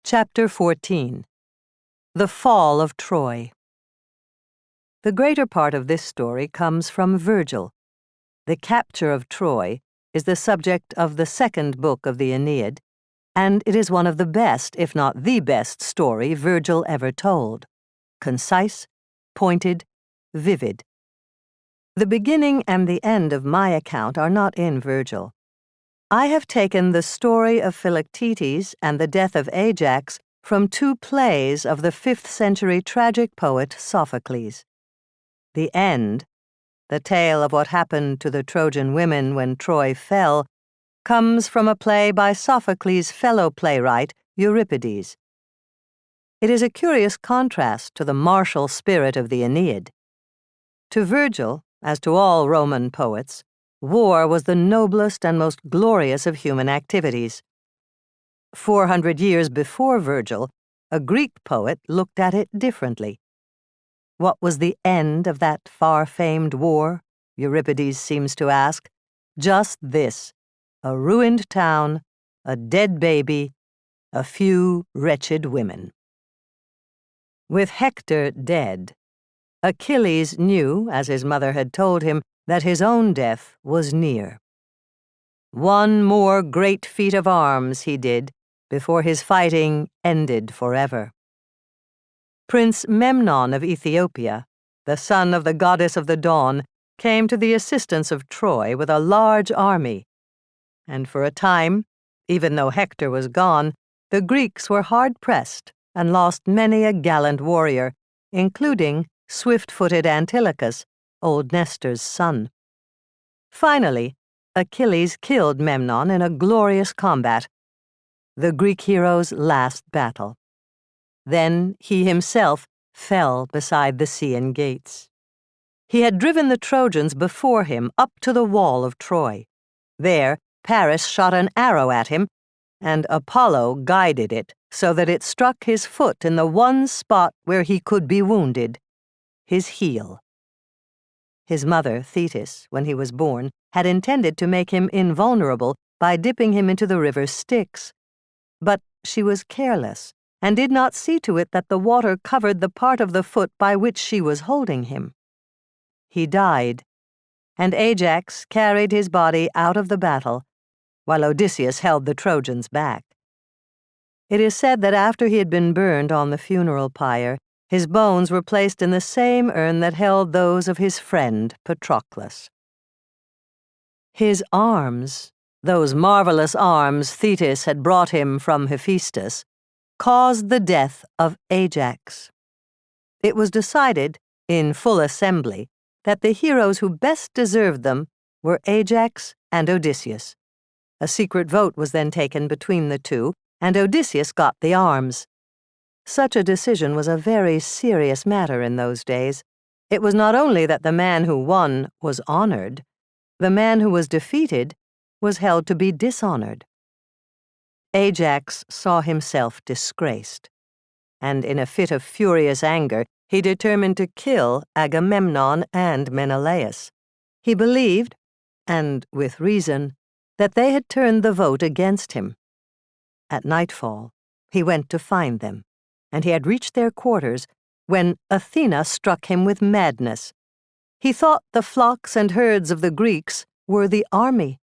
Chapter 14. The Fall of Troy. The greater part of this story comes from Virgil. The capture of Troy is the subject of the second book of the Aeneid, and it is one of the best, if not the best, story Virgil ever told. Concise, pointed, vivid. The beginning and the end of my account are not in Virgil. I have taken the story of Philoctetes and the death of Ajax from two plays of the 5th century tragic poet Sophocles. The end, the tale of what happened to the Trojan women when Troy fell, comes from a play by Sophocles' fellow playwright Euripides. It is a curious contrast to the martial spirit of the Aeneid. To Virgil, as to all Roman poets, war was the noblest and most glorious of human activities. 400 years before Virgil, a Greek poet looked at it differently. What was the end of that far-famed war, Euripides seems to ask? Just this: a ruined town, a dead baby, a few wretched women. With Hector dead, Achilles knew, as his mother had told him, that his own death was near. One more great feat of arms he did before his fighting ended forever. Prince Memnon of Ethiopia, the son of the goddess of the dawn, came to the assistance of Troy with a large army, and for a time, even though Hector was gone, the Greeks were hard-pressed and lost many a gallant warrior, including swift-footed Antilochus, old Nestor's son. Finally, Achilles killed Memnon in a glorious combat, the Greek hero's last battle. Then he himself fell beside the Scaean gates. He had driven the Trojans before him up to the wall of Troy. There, Paris shot an arrow at him, and Apollo guided it so that it struck his foot in the one spot where he could be wounded, his heel. His mother, Thetis, when he was born, had intended to make him invulnerable by dipping him into the river Styx. But she was careless and did not see to it that the water covered the part of the foot by which she was holding him. He died, and Ajax carried his body out of the battle, while Odysseus held the Trojans back. It is said that after he had been burned on the funeral pyre, his bones were placed in the same urn that held those of his friend Patroclus. His arms, those marvelous arms Thetis had brought him from Hephaestus, caused the death of Ajax. It was decided, in full assembly, that the heroes who best deserved them were Ajax and Odysseus. A secret vote was then taken between the two, and Odysseus got the arms. Such a decision was a very serious matter in those days. It was not only that the man who won was honored, the man who was defeated was held to be dishonored. Ajax saw himself disgraced, and in a fit of furious anger, he determined to kill Agamemnon and Menelaus. He believed, and with reason, that they had turned the vote against him. At nightfall, he went to find them, and he had reached their quarters when Athena struck him with madness. He thought the flocks and herds of the Greeks were the army,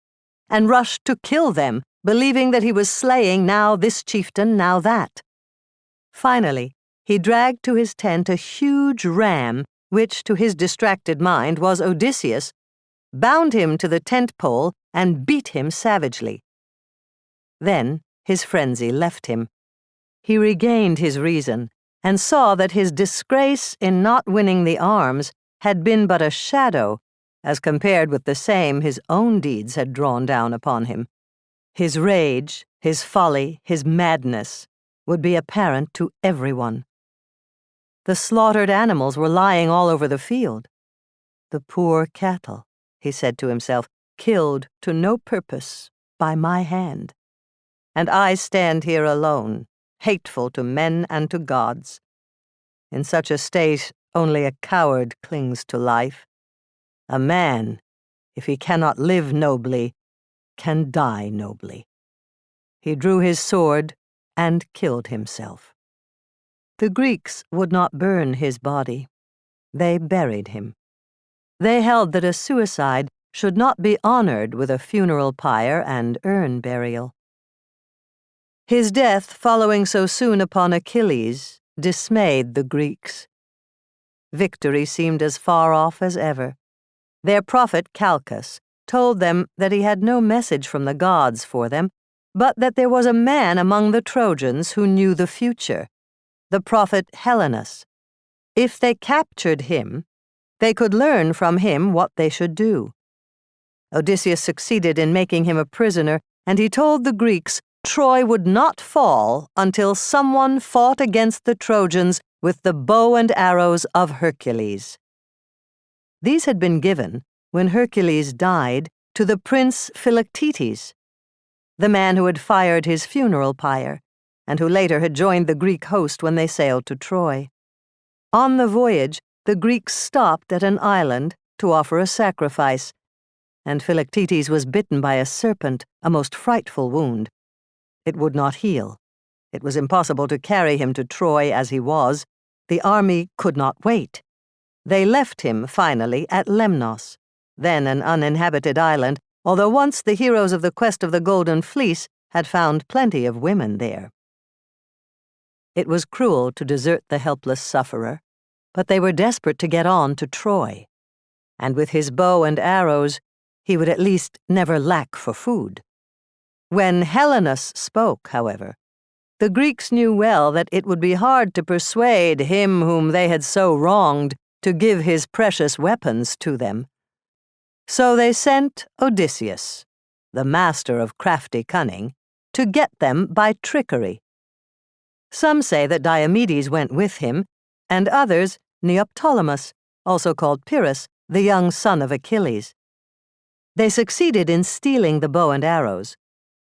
and rushed to kill them, believing that he was slaying now this chieftain, now that. Finally, he dragged to his tent a huge ram, which, to his distracted mind, was Odysseus, bound him to the tent pole, and beat him savagely. Then his frenzy left him. He regained his reason, and saw that his disgrace in not winning the arms had been but a shadow, as compared with the same his own deeds had drawn down upon him. His rage, his folly, his madness would be apparent to everyone. The slaughtered animals were lying all over the field. The poor cattle, he said to himself, killed to no purpose by my hand. And I stand here alone, hateful to men and to gods. In such a state, only a coward clings to life. A man, if he cannot live nobly, can die nobly. He drew his sword and killed himself. The Greeks would not burn his body. They buried him. They held that a suicide should not be honored with a funeral pyre and urn burial. His death, following so soon upon Achilles, dismayed the Greeks. Victory seemed as far off as ever. Their prophet Calchas told them that he had no message from the gods for them, but that there was a man among the Trojans who knew the future, the prophet Helenus. If they captured him, they could learn from him what they should do. Odysseus succeeded in making him a prisoner, and he told the Greeks Troy would not fall until someone fought against the Trojans with the bow and arrows of Hercules. These had been given, when Hercules died, to the prince Philoctetes, the man who had fired his funeral pyre, and who later had joined the Greek host when they sailed to Troy. On the voyage, the Greeks stopped at an island to offer a sacrifice, and Philoctetes was bitten by a serpent, a most frightful wound. It would not heal. It was impossible to carry him to Troy as he was. The army could not wait. They left him, finally, at Lemnos, then an uninhabited island, although once the heroes of the quest of the Golden Fleece had found plenty of women there. It was cruel to desert the helpless sufferer, but they were desperate to get on to Troy, and with his bow and arrows, he would at least never lack for food. When Helenus spoke, however, the Greeks knew well that it would be hard to persuade him whom they had so wronged to give his precious weapons to them. So they sent Odysseus, the master of crafty cunning, to get them by trickery. Some say that Diomedes went with him, and others Neoptolemus, also called Pyrrhus, the young son of Achilles. They succeeded in stealing the bow and arrows,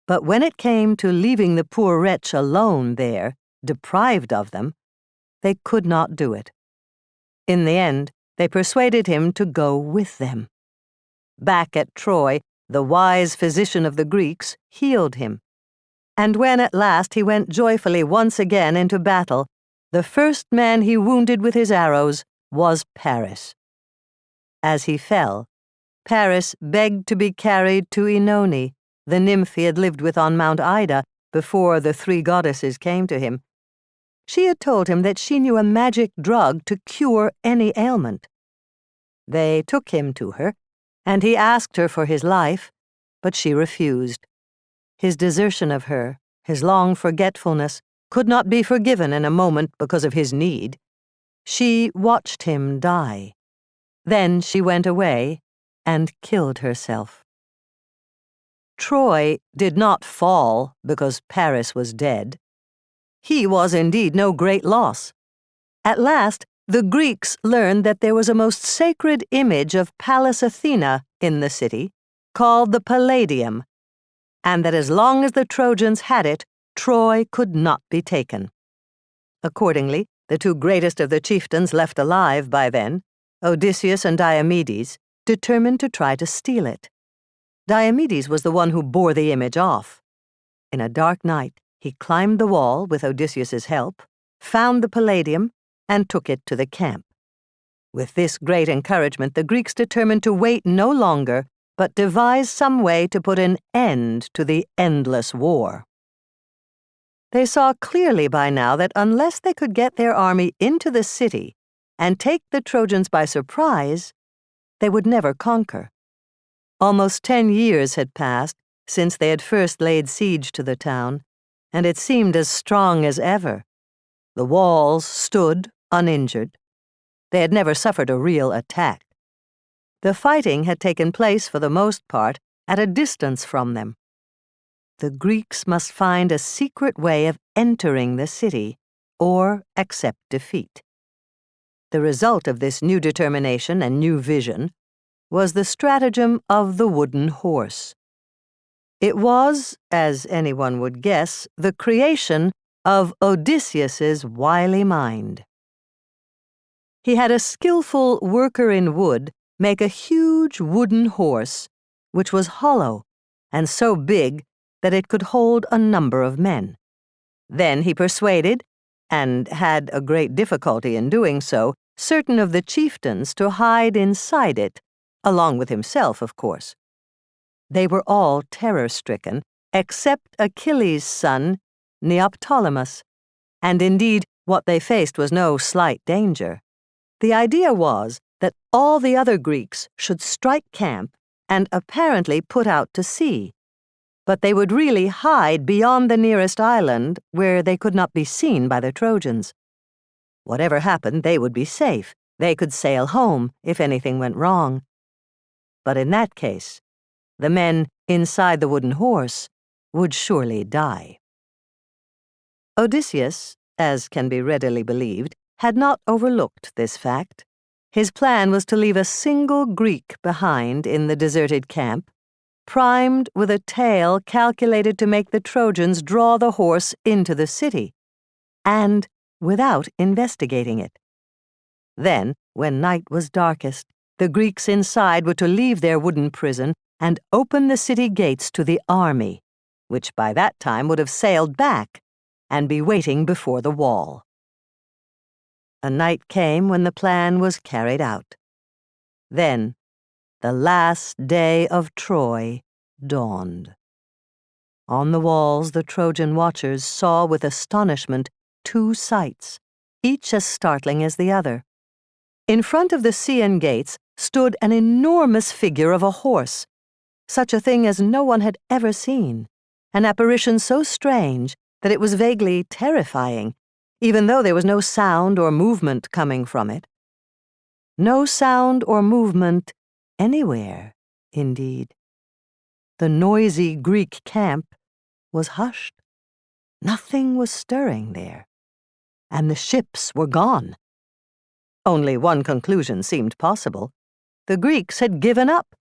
but when it came to leaving the poor wretch alone there, deprived of them, they could not do it. In the end, they persuaded him to go with them. Back at Troy, the wise physician of the Greeks healed him, and when at last he went joyfully once again into battle, the first man he wounded with his arrows was Paris. As he fell, Paris begged to be carried to Oenone, the nymph he had lived with on Mount Ida before the three goddesses came to him. She had told him that she knew a magic drug to cure any ailment. They took him to her, and he asked her for his life, but she refused. His desertion of her, his long forgetfulness, could not be forgiven in a moment because of his need. She watched him die. Then she went away and killed herself. Troy did not fall because Paris was dead. He was indeed no great loss. At last, the Greeks learned that there was a most sacred image of Pallas Athena in the city, called the Palladium, and that as long as the Trojans had it, Troy could not be taken. Accordingly, the two greatest of the chieftains left alive by then, Odysseus and Diomedes, determined to try to steal it. Diomedes was the one who bore the image off. In a dark night, he climbed the wall with Odysseus's help, found the Palladium, and took it to the camp. With this great encouragement, the Greeks determined to wait no longer, but devise some way to put an end to the endless war. They saw clearly by now that unless they could get their army into the city and take the Trojans by surprise, they would never conquer. Almost 10 years had passed since they had first laid siege to the town, and it seemed as strong as ever. The walls stood uninjured. They had never suffered a real attack. The fighting had taken place, for the most part, at a distance from them. The Greeks must find a secret way of entering the city, or accept defeat. The result of this new determination and new vision was the stratagem of the wooden horse. It was, as anyone would guess, the creation of Odysseus's wily mind. He had a skillful worker in wood make a huge wooden horse, which was hollow and so big that it could hold a number of men. Then he persuaded, and had a great difficulty in doing so, certain of the chieftains to hide inside it, along with himself, of course. They were all terror-stricken, except Achilles' son, Neoptolemus, and indeed what they faced was no slight danger. The idea was that all the other Greeks should strike camp and apparently put out to sea, but they would really hide beyond the nearest island where they could not be seen by the Trojans. Whatever happened, they would be safe. They could sail home if anything went wrong. But in that case, the men inside the wooden horse would surely die. Odysseus, as can be readily believed, had not overlooked this fact. His plan was to leave a single Greek behind in the deserted camp, primed with a tale calculated to make the Trojans draw the horse into the city, and without investigating it. Then, when night was darkest, the Greeks inside were to leave their wooden prison and open the city gates to the army, which by that time would have sailed back and be waiting before the wall. A night came when the plan was carried out. Then, the last day of Troy dawned. On the walls, the Trojan watchers saw with astonishment 2 sights, each as startling as the other. In front of the Scaean gates stood an enormous figure of a horse, such a thing as no one had ever seen, an apparition so strange that it was vaguely terrifying, even though there was no sound or movement coming from it. No sound or movement anywhere, indeed. The noisy Greek camp was hushed. Nothing was stirring there, and the ships were gone. Only one conclusion seemed possible. The Greeks had given up.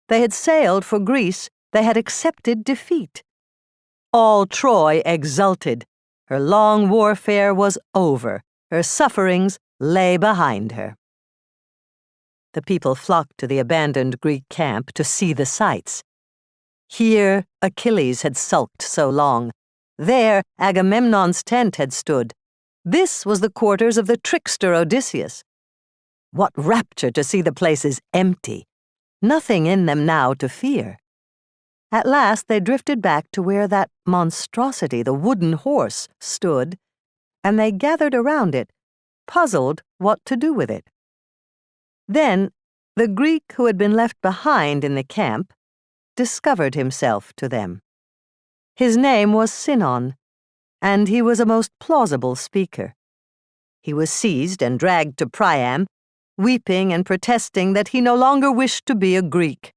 They had sailed for Greece. They had accepted defeat. All Troy exulted. Her long warfare was over. Her sufferings lay behind her. The people flocked to the abandoned Greek camp to see the sights. Here Achilles had sulked so long. There Agamemnon's tent had stood. This was the quarters of the trickster Odysseus. What rapture to see the places empty. Nothing in them now to fear. At last they drifted back to where that monstrosity, the wooden horse, stood, and they gathered around it, puzzled what to do with it. Then the Greek who had been left behind in the camp discovered himself to them. His name was Sinon, and he was a most plausible speaker. He was seized and dragged to Priam, weeping and protesting that he no longer wished to be a Greek.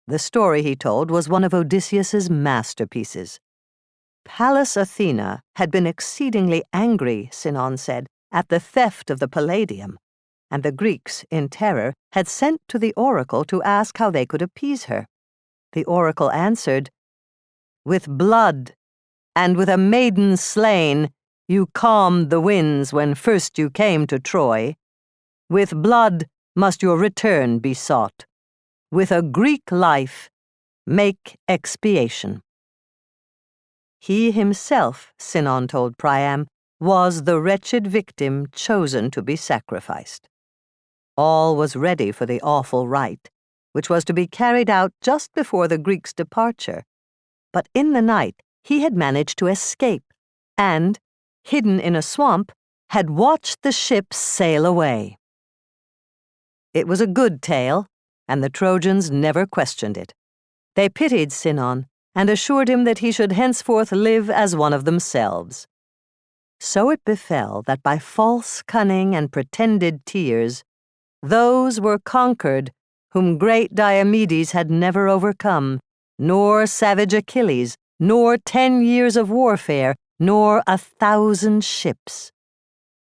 The story he told was one of Odysseus's masterpieces. Pallas Athena had been exceedingly angry, Sinon said, at the theft of the Palladium, and the Greeks, in terror, had sent to the oracle to ask how they could appease her. The oracle answered, "With blood, and with a maiden slain, you calmed the winds when first you came to Troy. With blood must your return be sought. With a Greek life, make expiation." He himself, Sinon told Priam, was the wretched victim chosen to be sacrificed. All was ready for the awful rite, which was to be carried out just before the Greeks' departure. But in the night he had managed to escape, and, hidden in a swamp, had watched the ships sail away. It was a good tale, and the Trojans never questioned it. They pitied Sinon and assured him that he should henceforth live as one of themselves. So it befell that by false cunning and pretended tears, those were conquered whom great Diomedes had never overcome, nor savage Achilles, nor 10 years of warfare, nor 1,000 ships.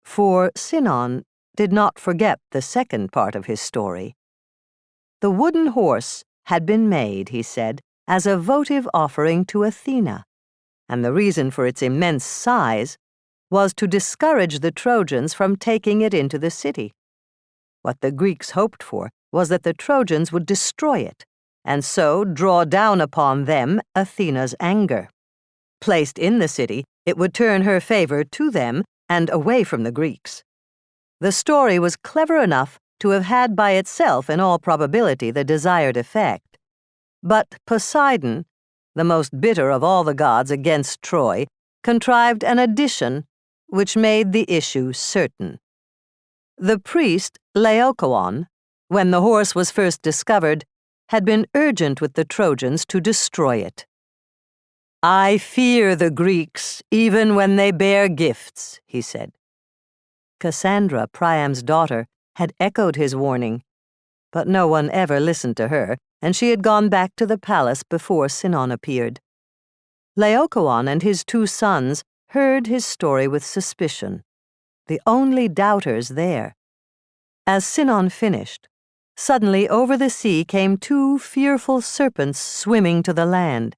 For Sinon did not forget the second part of his story. The wooden horse had been made, he said, as a votive offering to Athena, and the reason for its immense size was to discourage the Trojans from taking it into the city. What the Greeks hoped for was that the Trojans would destroy it, and so draw down upon them Athena's anger. Placed in the city, It would turn her favor to them and away from the Greeks. The story was clever enough to have had by itself, in all probability, the desired effect. But Poseidon, the most bitter of all the gods against Troy, contrived an addition which made the issue certain. The priest, Laocoon, when the horse was first discovered, had been urgent with the Trojans to destroy it. "I fear the Greeks, even when they bear gifts," he said. Cassandra, Priam's daughter, had echoed his warning, but no one ever listened to her, and she had gone back to the palace before Sinon appeared. Laocoon and his 2 sons heard his story with suspicion, the only doubters there. As Sinon finished, suddenly over the sea came 2 fearful serpents swimming to the land.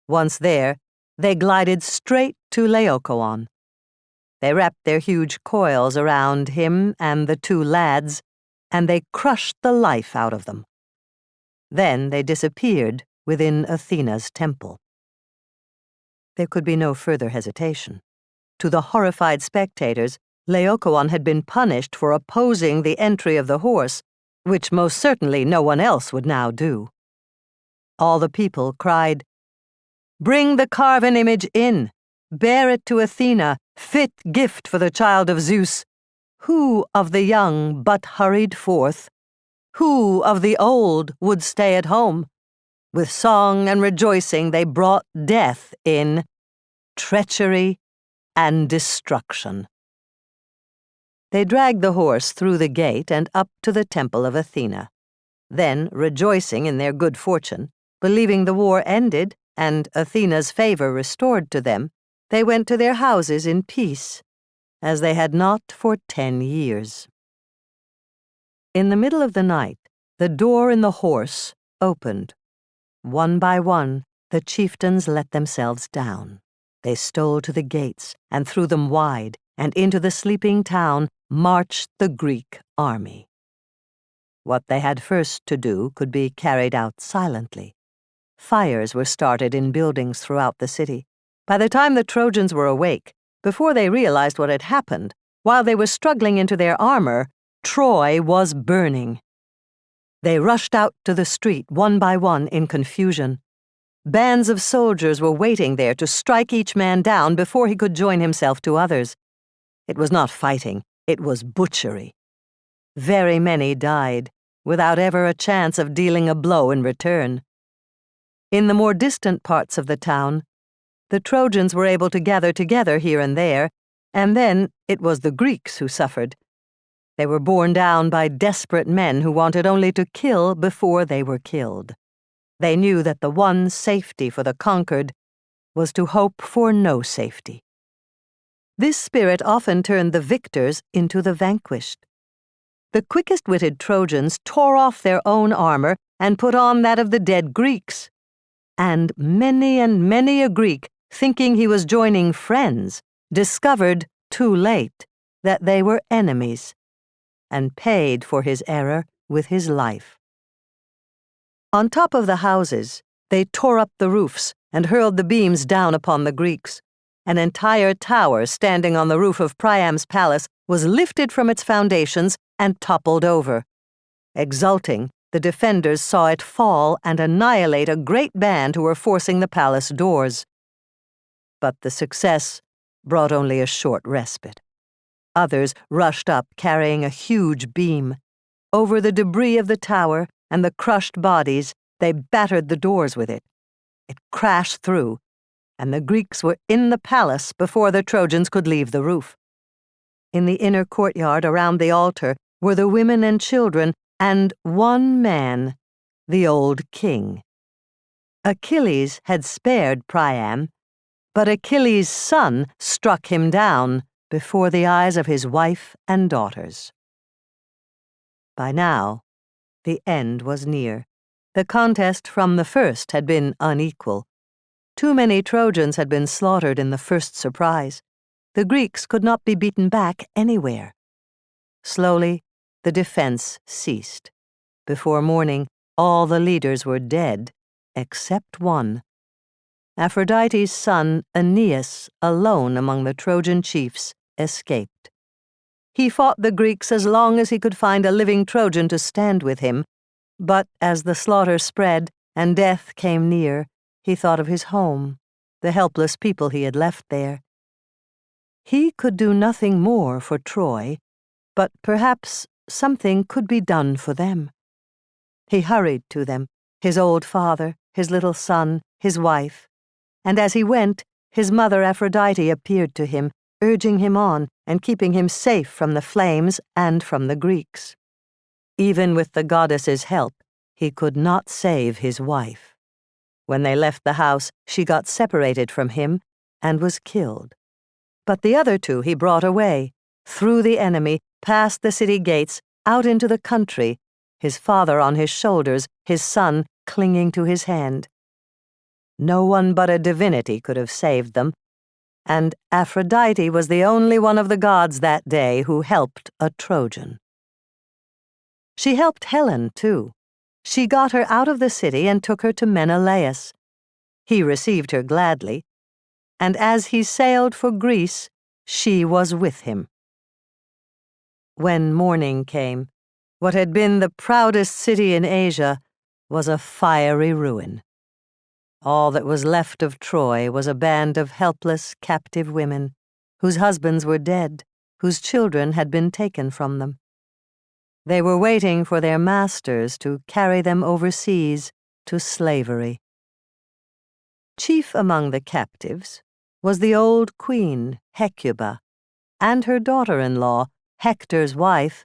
Once there, they glided straight to Laocoon. They wrapped their huge coils around him and the 2 lads, and they crushed the life out of them. Then they disappeared within Athena's temple. There could be no further hesitation. To the horrified spectators, Laocoon had been punished for opposing the entry of the horse, which most certainly no one else would now do. All the people cried, "Bring the carven image in! Bear it to Athena, fit gift for the child of Zeus. Who of the young but hurried forth? Who of the old would stay at home? With song and rejoicing they brought death in, treachery and destruction." They dragged the horse through the gate and up to the temple of Athena. Then, rejoicing in their good fortune, believing the war ended and Athena's favor restored to them, they went to their houses in peace, as they had not for 10 years. In the middle of the night, the door in the horse opened. One by one, the chieftains let themselves down. They stole to the gates and threw them wide, and into the sleeping town marched the Greek army. What they had first to do could be carried out silently. Fires were started in buildings throughout the city. By the time the Trojans were awake, before they realized what had happened, while they were struggling into their armor, Troy was burning. They rushed out to the street one by one in confusion. Bands of soldiers were waiting there to strike each man down before he could join himself to others. It was not fighting, it was butchery. Very many died, without ever a chance of dealing a blow in return. In the more distant parts of the town, the Trojans were able to gather together here and there, and then it was the Greeks who suffered. They were borne down by desperate men who wanted only to kill before they were killed. They knew that the one safety for the conquered was to hope for no safety. This spirit often turned the victors into the vanquished. The quickest-witted Trojans tore off their own armor and put on that of the dead Greeks. And many a Greek, thinking he was joining friends, discovered, too late, that they were enemies, and paid for his error with his life. On top of the houses, they tore up the roofs and hurled the beams down upon the Greeks. An entire tower standing on the roof of Priam's palace was lifted from its foundations and toppled over. Exulting, the defenders saw it fall and annihilate a great band who were forcing the palace doors. But the success brought only a short respite. Others rushed up carrying a huge beam. Over the debris of the tower and the crushed bodies, they battered the doors with it. It crashed through, and the Greeks were in the palace before the Trojans could leave the roof. In the inner courtyard around the altar were the women and children, and one man, the old king. Achilles had spared Priam, but Achilles' son struck him down before the eyes of his wife and daughters. By now, the end was near. The contest from the first had been unequal. Too many Trojans had been slaughtered in the first surprise. The Greeks could not be beaten back anywhere. Slowly, the defense ceased. Before morning, all the leaders were dead, except one. Aphrodite's son, Aeneas, alone among the Trojan chiefs, escaped. He fought the Greeks as long as he could find a living Trojan to stand with him, but as the slaughter spread and death came near, he thought of his home, the helpless people he had left there. He could do nothing more for Troy, but perhaps something could be done for them. He hurried to them, his old father, his little son, his wife, and as he went, his mother Aphrodite appeared to him, urging him on and keeping him safe from the flames and from the Greeks. Even with the goddess's help, he could not save his wife. When they left the house, she got separated from him and was killed. But the other two he brought away, through the enemy, past the city gates, out into the country, his father on his shoulders, his son clinging to his hand. No one but a divinity could have saved them, and Aphrodite was the only one of the gods that day who helped a Trojan. She helped Helen, too. She got her out of the city and took her to Menelaus. He received her gladly, and as he sailed for Greece, she was with him. When morning came, what had been the proudest city in Asia was a fiery ruin. All that was left of Troy was a band of helpless, captive women, whose husbands were dead, whose children had been taken from them. They were waiting for their masters to carry them overseas to slavery. Chief among the captives was the old queen, Hecuba, and her daughter-in-law, Hector's wife,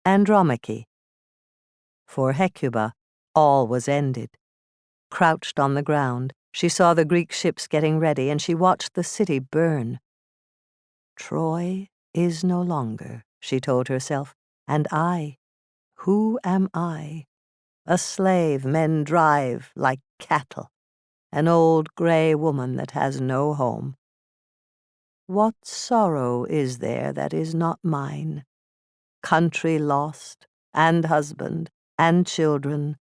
Andromache. For Hecuba, all was ended. Crouched on the ground, she saw the Greek ships getting ready, and she watched the city burn. Troy is no longer, she told herself, and I, who am I? A slave men drive like cattle, an old gray woman that has no home. What sorrow is there that is not mine? Country lost, and husband, and children,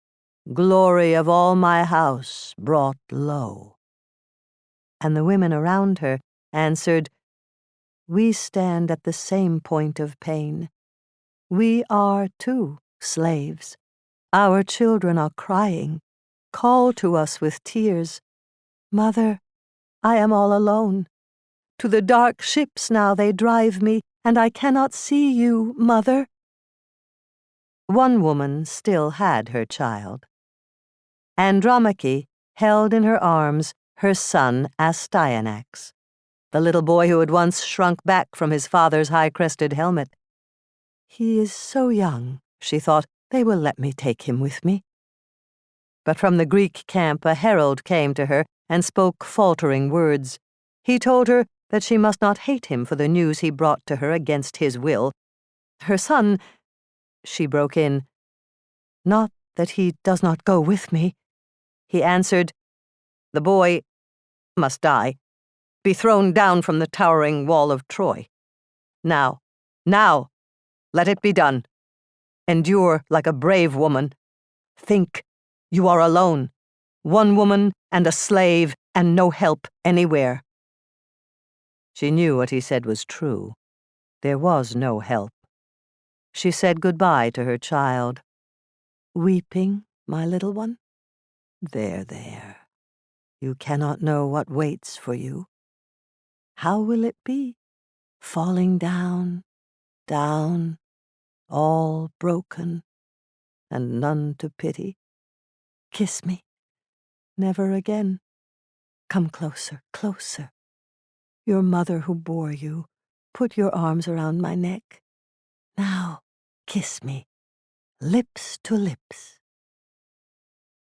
glory of all my house brought low. And the women around her answered, We stand at the same point of pain. We are, too, slaves. Our children are crying. Call to us with tears. Mother, I am all alone. To the dark ships now they drive me, and I cannot see you, Mother. One woman still had her child. Andromache held in her arms her son Astyanax, the little boy who had once shrunk back from his father's high-crested helmet. He is so young, she thought, they will let me take him with me. But from the Greek camp a herald came to her and spoke faltering words. He told her that she must not hate him for the news he brought to her against his will. Her son, she broke in, not that he does not go with me. He answered, The boy must die, be thrown down from the towering wall of Troy. Now, let it be done. Endure like a brave woman. Think, you are alone, one woman and a slave and no help anywhere. She knew what he said was true. There was no help. She said goodbye to her child. Weeping, my little one? There. You cannot know what waits for you. How will it be? Falling down, all broken, and none to pity. Kiss me. Never again. Come closer, closer. Your mother who bore you, put your arms around my neck. Now, kiss me, lips to lips.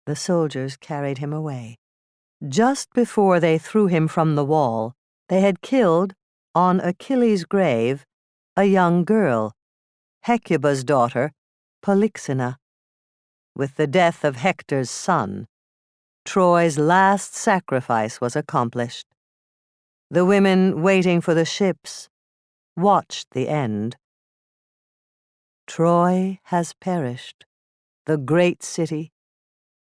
The soldiers carried him away. Just before they threw him from the wall, they had killed, on Achilles' grave, a young girl, Hecuba's daughter, Polyxena. With the death of Hector's son, Troy's last sacrifice was accomplished. The women waiting for the ships watched the end. Troy has perished, the great city.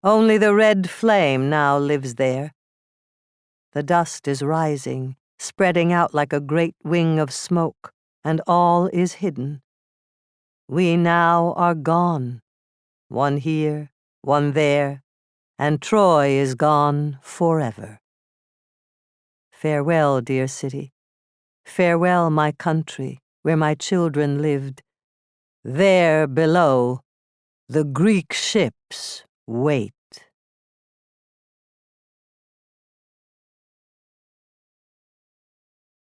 Only the red flame now lives there. The dust is rising, spreading out like a great wing of smoke, and all is hidden. We now are gone, one here, one there, and Troy is gone forever. Farewell, dear city. Farewell, my country, where my children lived. There below, the Greek ships wait.